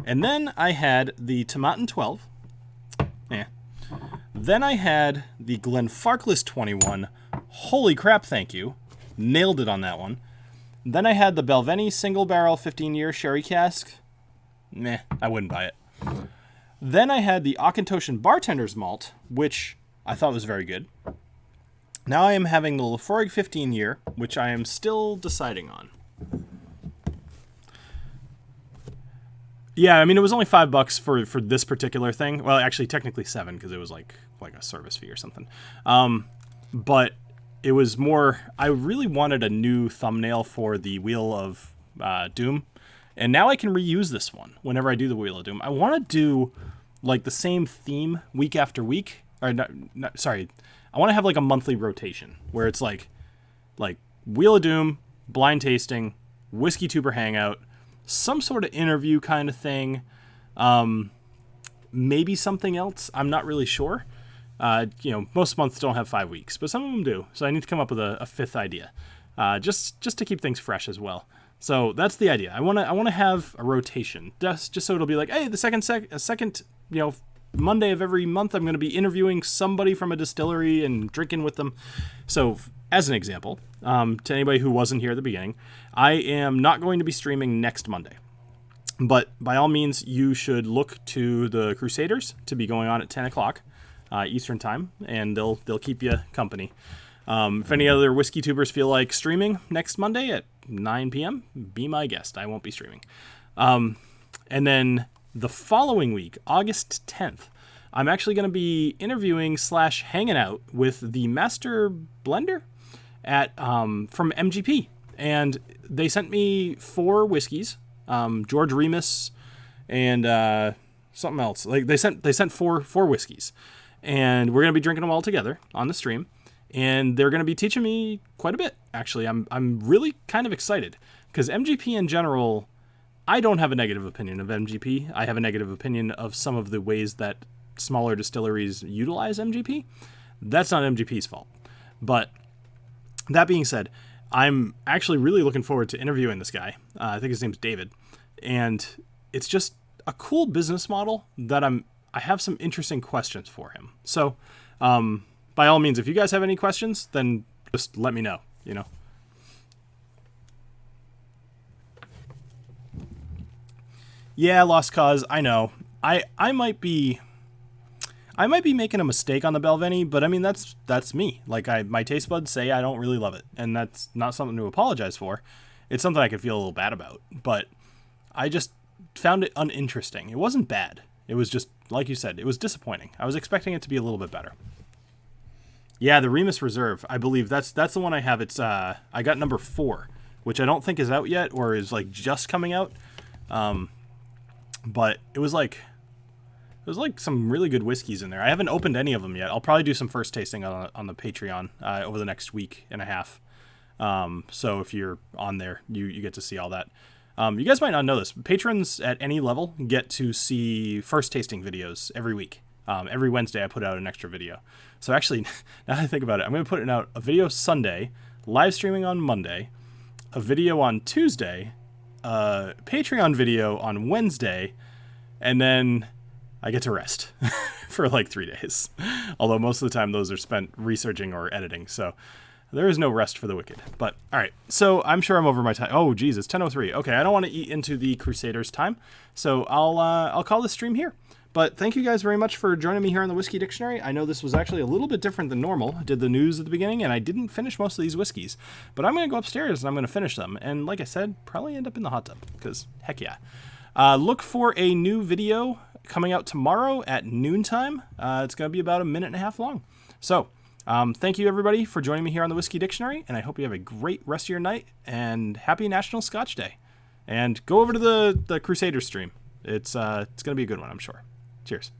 And then I had the Tomatin 12. Then I had the Glenfarchlas 21. Holy crap, thank you. Nailed it on that one. Then I had the Balvenie single barrel 15-year sherry cask. Meh, I wouldn't buy it. Then I had the Auchentoshan Bartender's Malt, which I thought was very good. Now I am having the Laphroaig 15-year, which I am still deciding on. Yeah, I mean, it was only $5 for this particular thing. Well, actually, technically $7 because it was like a service fee or something. But it was more, I really wanted a new thumbnail for the Wheel of Doom. And now I can reuse this one whenever I do the Wheel of Doom. I want to do like the same theme week after week. Or sorry. I want to have like a monthly rotation where it's like Wheel of Doom, blind tasting, whiskey tuber hangout, some sort of interview kind of thing. Maybe something else. I'm not really sure. Most months don't have 5 weeks, but some of them do. So I need to come up with a fifth idea, just to keep things fresh as well. So that's the idea. I want to have a rotation, just so it'll be like, hey, the second Monday of every month, I'm going to be interviewing somebody from a distillery and drinking with them. So as an example, to anybody who wasn't here at the beginning, I am not going to be streaming next Monday. But by all means, you should look to the Crusaders to be going on at 10 o'clock Eastern time, and they'll keep you company. If any other whiskey tubers feel like streaming next Monday at 9 p.m., be my guest. I won't be streaming. And then the following week, August 10th, I'm actually going to be interviewing / hanging out with the master blender at from MGP. And they sent me 4 whiskeys, George Remus and something else. Like they sent four whiskeys. And we're going to be drinking them all together on the stream. And they're going to be teaching me quite a bit, actually. I'm really kind of excited because MGP in general, I don't have a negative opinion of MGP. I have a negative opinion of some of the ways that smaller distilleries utilize MGP. That's not MGP's fault. But that being said, I'm actually really looking forward to interviewing this guy. I think his name's David. And it's just a cool business model that I have some interesting questions for him. So, by all means, if you guys have any questions, then just let me know, Yeah, Lost Cause, I know. I might be making a mistake on the Balvenie, but I mean that's me. Like my taste buds say I don't really love it, and that's not something to apologize for. It's something I could feel a little bad about, but I just found it uninteresting. It wasn't bad. It was just, like you said, it was disappointing. I was expecting it to be a little bit better. Yeah, the Remus Reserve, I believe that's the one I have. It's I got number 4, which I don't think is out yet or is like just coming out. But it was like some really good whiskeys in there. I haven't opened any of them yet. I'll probably do some first tasting on the Patreon over the next week and a half. So if you're on there, you get to see all that. You guys might not know this. Patrons at any level get to see first tasting videos every week. Every Wednesday I put out an extra video. So actually, now that I think about it, I'm going to put out a video Sunday, live streaming on Monday, a video on Tuesday, a Patreon video on Wednesday, and then I get to rest for like 3 days. Although most of the time those are spent researching or editing. So there is no rest for the wicked. But all right, so I'm sure I'm over my time. Oh, geez, it's 10:03. Okay, I don't want to eat into the Crusaders' time, so I'll call this stream here. But thank you guys very much for joining me here on the Whiskey Dictionary. I know this was actually a little bit different than normal. I did the news at the beginning, and I didn't finish most of these whiskeys. But I'm going to go upstairs, and I'm going to finish them. And like I said, probably end up in the hot tub, because heck yeah. Look for a new video coming out tomorrow at noontime. It's going to be about a minute and a half long. So thank you, everybody, for joining me here on the Whiskey Dictionary, and I hope you have a great rest of your night, and happy National Scotch Day. And go over to the Crusaders stream. It's going to be a good one, I'm sure. Cheers.